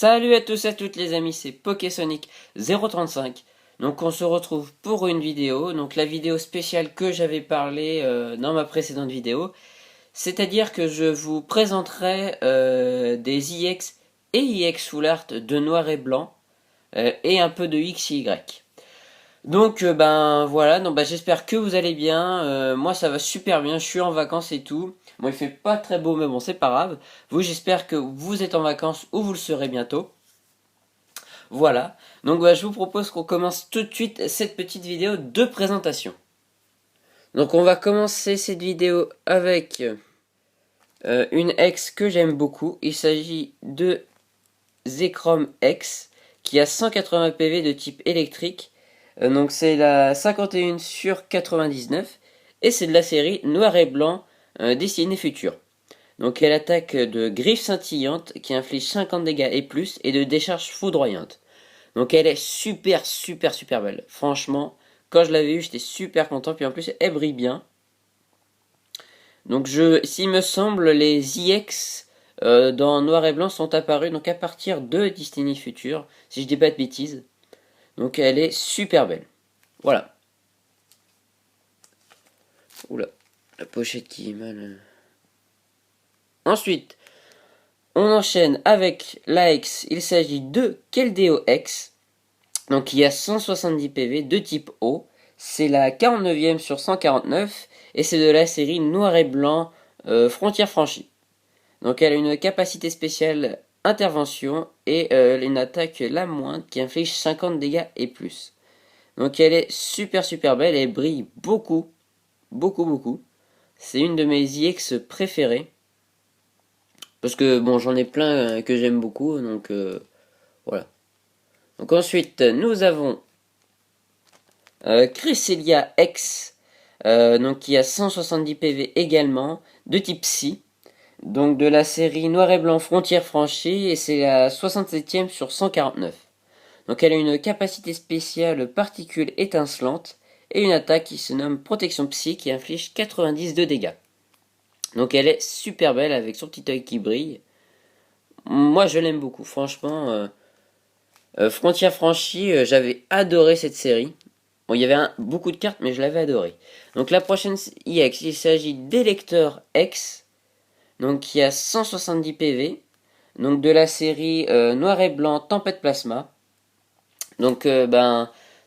Salut à tous et à toutes les amis, c'est Pokésonic 035. Donc on se retrouve pour une vidéo, donc la vidéo spéciale que j'avais parlé dans ma précédente vidéo. C'est-à-dire que je vous présenterai des IX et IX Full Art de noir et blanc et un peu de XY. Donc ben voilà, donc j'espère que vous allez bien. Moi ça va super bien, je suis en vacances et tout. Bon il fait pas très beau mais bon c'est pas grave. Vous j'espère que vous êtes en vacances ou vous le serez bientôt. Voilà, donc je vous propose qu'on commence tout de suite cette petite vidéo de présentation. Donc on va commencer cette vidéo avec une ex que j'aime beaucoup. Il s'agit de Zekrom X qui a 180 PV de type électrique. Donc c'est la 51 sur 99 et c'est de la série noir et blanc destinée future. Donc elle attaque de griffes scintillantes qui inflige 50 dégâts et plus et de décharges foudroyantes. Donc elle est super belle. Franchement, quand je l'avais eue, j'étais super content. Puis en plus, elle brille bien. Donc s'il me semble, les IX dans noir et blanc sont apparus donc à partir de Destiny Future, si je dis pas de bêtises. Donc elle est super belle. Voilà. Oula, la pochette qui est mal. Ensuite, on enchaîne avec la X. Il s'agit de Keldeo X. Donc il y a 170 PV de type O. C'est la 49e sur 149 et c'est de la série noir et blanc frontière franchie. Donc elle a une capacité spéciale intervention et une attaque la moindre qui inflige 50 dégâts et plus. Donc elle est super belle et brille beaucoup. C'est une de mes IX préférées. Parce que bon j'en ai plein que j'aime beaucoup donc voilà. Donc ensuite nous avons Cresselia X, donc qui a 170 PV également, de type Psy, donc de la série Noir et Blanc Frontière Franchie, et c'est la 67e sur 149. Donc elle a une capacité spéciale particule étincelante, et une attaque qui se nomme Protection Psy, qui inflige 90 de dégâts. Donc elle est super belle avec son petit œil qui brille. Moi je l'aime beaucoup, franchement. Frontière Franchie, j'avais adoré cette série. Bon, il y avait beaucoup de cartes, mais je l'avais adoré. Donc la prochaine IX, il s'agit d'Elector X, donc qui a 170 PV, donc de la série Noir et Blanc Tempête Plasma. Donc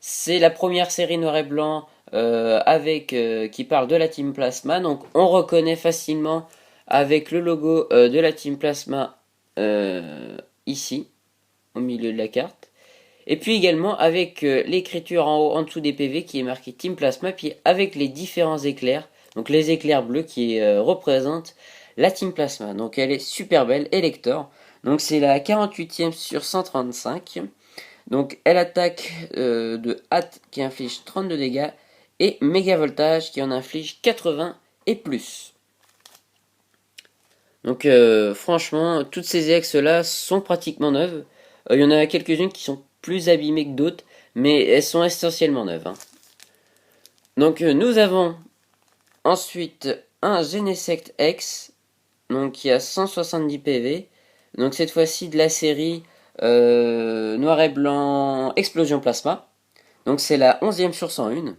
c'est la première série Noir et Blanc qui parle de la Team Plasma. Donc on reconnaît facilement avec le logo de la Team Plasma ici, au milieu de la carte. Et puis également avec l'écriture en haut, en dessous des PV qui est marqué Team Plasma, puis avec les différents éclairs, donc les éclairs bleus qui représentent la Team Plasma. Donc elle est super belle, Elector. Donc c'est la 48e sur 135. Donc elle attaque de hâte qui inflige 32 dégâts et méga voltage qui en inflige 80 et plus. Donc franchement, toutes ces EX là sont pratiquement neuves. Il y en a quelques-unes qui sont plus abîmées que d'autres, mais elles sont essentiellement neuves. Donc nous avons ensuite un Genesect X, donc qui a 170 PV. Donc cette fois-ci de la série Noir et Blanc Explosion Plasma. Donc c'est la 11e sur 101.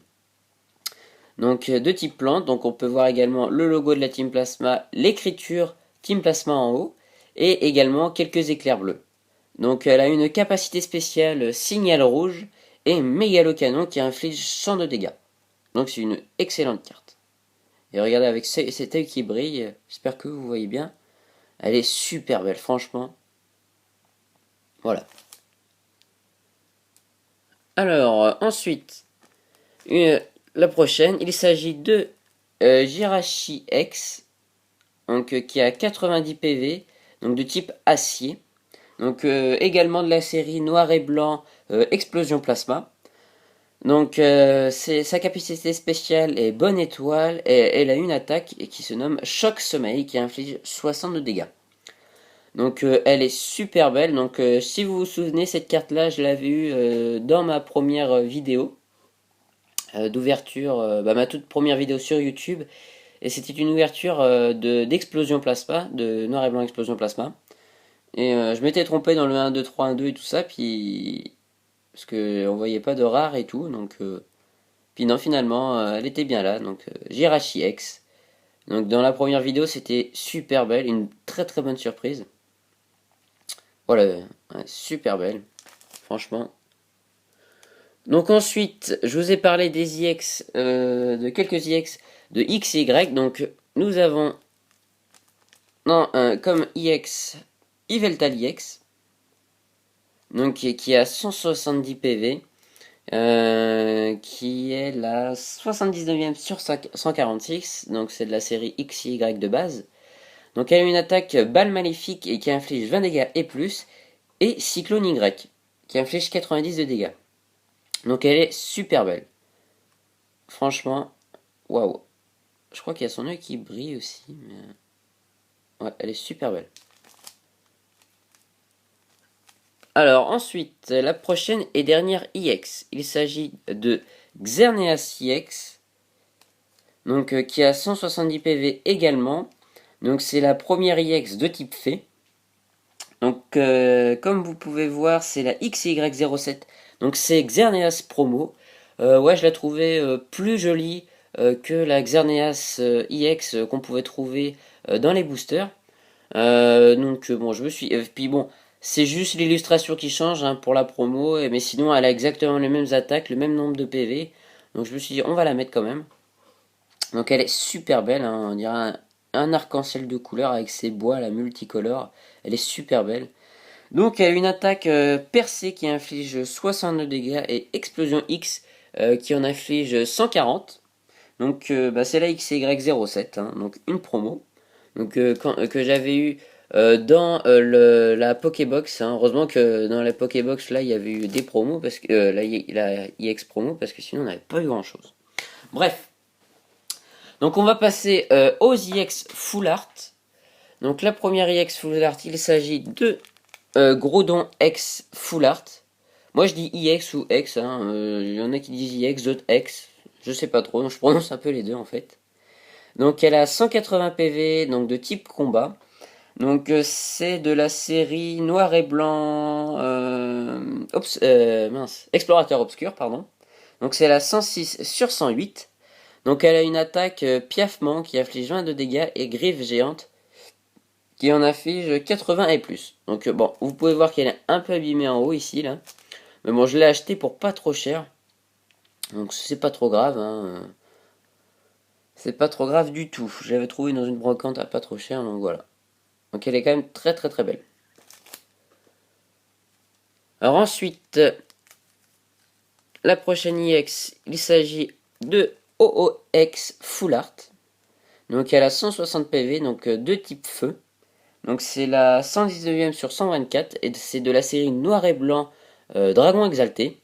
Donc de type plante, donc on peut voir également le logo de la Team Plasma, l'écriture Team Plasma en haut, et également quelques éclairs bleus. Donc elle a une capacité spéciale signal rouge et mégalo canon qui inflige 100 de dégâts. Donc c'est une excellente carte. Et regardez avec cet œil qui brille, j'espère que vous voyez bien. Elle est super belle, franchement. Voilà. Alors ensuite, la prochaine, il s'agit de Jirachi X, donc, qui a 90 PV, donc de type acier. Donc également de la série Noir et Blanc Explosion Plasma. Donc sa capacité spéciale est Bonne Étoile et elle a une attaque qui se nomme Choc Sommeil qui inflige 60 de dégâts. Donc elle est super belle. Donc si vous vous souvenez, cette carte là je l'avais eue dans ma première vidéo d'ouverture, ma toute première vidéo sur YouTube. Et c'était une ouverture d'Explosion Plasma, de Noir et Blanc Explosion Plasma. Et je m'étais trompé dans le 1, 2, 3, 1, 2 et tout ça, puis parce que on voyait pas de rare et tout, donc puis non, finalement elle était bien là, donc Jirachi X. Donc dans la première vidéo c'était super belle, une très très bonne surprise. Voilà, ouais, super belle, franchement. Donc ensuite, je vous ai parlé des IX, de quelques IX de X et Y. Donc nous avons non, comme IX Yveltal IX, donc qui a 170 PV, qui est la 79e sur 146, donc c'est de la série XY de base. Donc elle a une attaque balle maléfique et qui inflige 20 dégâts et plus, et Cyclone Y, qui inflige 90 de dégâts. Donc elle est super belle. Franchement, waouh. Je crois qu'il y a son œil qui brille aussi, mais ouais, elle est super belle. Alors ensuite, la prochaine et dernière IX. Il s'agit de Xerneas IX, donc qui a 170 PV également. Donc c'est la première IX de type Fée. Donc comme vous pouvez voir, c'est la XY07. Donc c'est Xerneas promo. Ouais, je la trouvais plus jolie que la Xerneas IX qu'on pouvait trouver dans les boosters. Donc bon, je me suis. Puis bon, c'est juste l'illustration qui change hein, pour la promo, mais sinon elle a exactement les mêmes attaques, le même nombre de PV. Donc je me suis dit, on va la mettre quand même. Donc elle est super belle, hein, on dirait un arc-en-ciel de couleurs avec ses bois, la multicolore. Elle est super belle. Donc elle a une attaque percée qui inflige 62 dégâts et explosion X qui en inflige 140. Donc bah, c'est la XY07, hein, donc une promo. Donc que j'avais eu dans la Pokébox. Hein. Heureusement que dans la Pokébox là il y avait eu des promos parce que la IX promo parce que sinon on n'avait pas eu grand chose. Bref, donc on va passer aux IX Full Art. Donc la première IX Full Art, il s'agit de Groudon X Full Art. Moi je dis IX ou X, hein. Il y en a qui disent IX, d'autres X. Je sais pas trop, je prononce un peu les deux en fait. Donc elle a 180 PV, donc de type combat. Donc c'est de la série Noir et Blanc Explorateur Obscur, pardon. Donc c'est la 106 sur 108. Donc elle a une attaque piaffement qui inflige 20 de dégâts et griffe géante qui en inflige 80 et plus. Donc bon, vous pouvez voir qu'elle est un peu abîmée en haut ici là. Mais bon, je l'ai acheté pour pas trop cher. Donc c'est pas trop grave. Hein. C'est pas trop grave du tout. Je l'avais trouvé dans une brocante à pas trop cher, donc voilà. Donc elle est quand même très très très belle. Alors ensuite, la prochaine IX, il s'agit de OOX Full Art. Donc elle a 160 PV, donc de type feu. Donc c'est la 119e sur 124 et c'est de la série Noir et Blanc Dragon Exalté.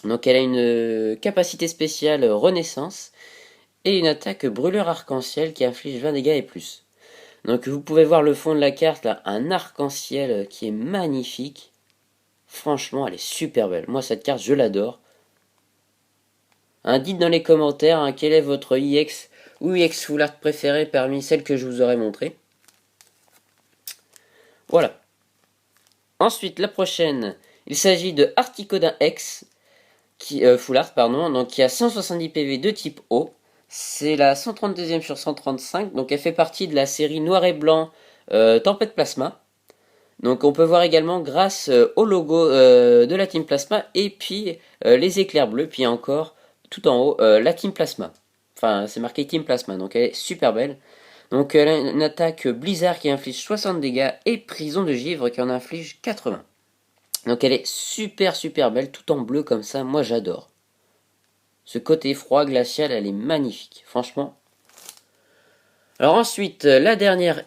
Donc elle a une capacité spéciale Renaissance et une attaque brûleur arc-en-ciel qui inflige 20 dégâts et plus. Donc vous pouvez voir le fond de la carte là, un arc-en-ciel qui est magnifique. Franchement, elle est super belle. Moi cette carte, je l'adore. Hein, dites dans les commentaires hein, quel est votre IX ou IX Full Art préféré parmi celles que je vous aurais montrées. Voilà. Ensuite, la prochaine, il s'agit de Articodin X, Full Art, pardon, donc qui a 170 PV de type O. C'est la 132e sur 135, donc elle fait partie de la série Noir et Blanc Tempête Plasma. Donc on peut voir également grâce au logo de la Team Plasma et puis les éclairs bleus, puis encore tout en haut la Team Plasma. Enfin c'est marqué Team Plasma, donc elle est super belle. Donc elle a une attaque Blizzard qui inflige 60 dégâts et Prison de Givre qui en inflige 80. Donc elle est super super belle, tout en bleu comme ça, moi j'adore. Ce côté froid glacial, elle est magnifique, franchement. Alors ensuite, la dernière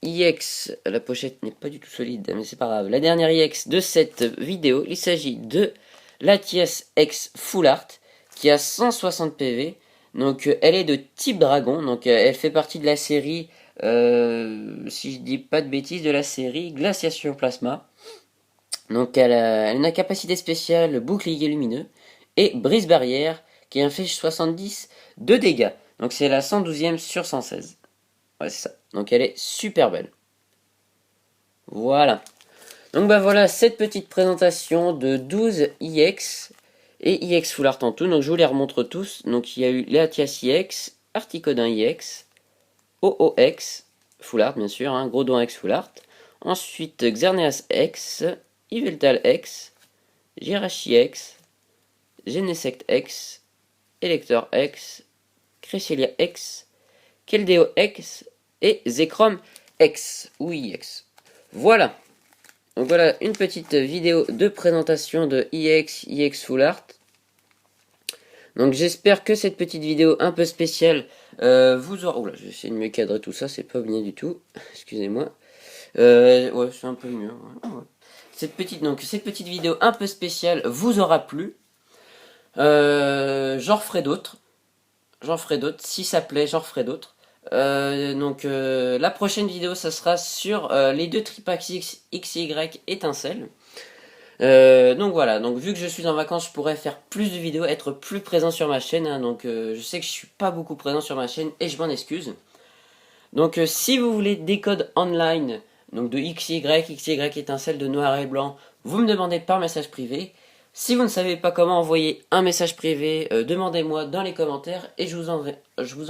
IX, la pochette n'est pas du tout solide, mais c'est pas grave. La dernière IX de cette vidéo, il s'agit de Latias X Full Art, qui a 160 PV. Donc elle est de type dragon, donc elle fait partie de la série, si je dis pas de bêtises, de la série Glaciation Plasma. Donc elle a une capacité spéciale bouclier lumineux et brise barrière qui inflige 70 de dégâts. Donc c'est la 112e sur 116. Ouais, c'est ça. Donc elle est super belle. Voilà. Donc bah voilà cette petite présentation de 12 IX et IX Full Art en tout. Donc je vous les remontre tous. Donc il y a eu Leatias IX, Articodin IX, OOX, Full Art bien sûr, hein, Grodon X Full Art. Ensuite Xerneas X, Yveltal X, Jirachi X, Genesect X, Elector X, Cresselia X, Keldeo X et Zekrom X ou IX. Voilà. Donc voilà une petite vidéo de présentation de IX Full Art. Donc j'espère que cette petite vidéo un peu spéciale vous aura... Oula, je vais essayer de mieux cadrer tout ça, c'est pas bien du tout. Excusez-moi. Ouais, c'est un peu mieux. Ouais. Cette petite vidéo un peu spéciale vous aura plu. J'en referai d'autres. Si ça plaît, j'en referai d'autres. La prochaine vidéo, ça sera sur les deux tripax XY étincelles. Donc voilà, donc vu que je suis en vacances, je pourrais faire plus de vidéos, être plus présent sur ma chaîne. Hein, je sais que je suis pas beaucoup présent sur ma chaîne et je m'en excuse. Donc si vous voulez des codes online, donc de XY étincelle de noir et blanc, vous me demandez par message privé. Si vous ne savez pas comment envoyer un message privé, demandez-moi dans les commentaires et je vous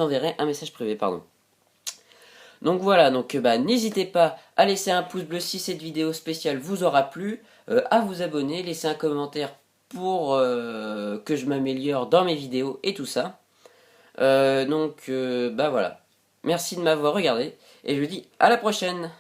enverrai un message privé, pardon. Donc voilà, n'hésitez pas à laisser un pouce bleu si cette vidéo spéciale vous aura plu, à vous abonner, laisser un commentaire pour que je m'améliore dans mes vidéos et tout ça. Voilà. Merci de m'avoir regardé et je vous dis à la prochaine.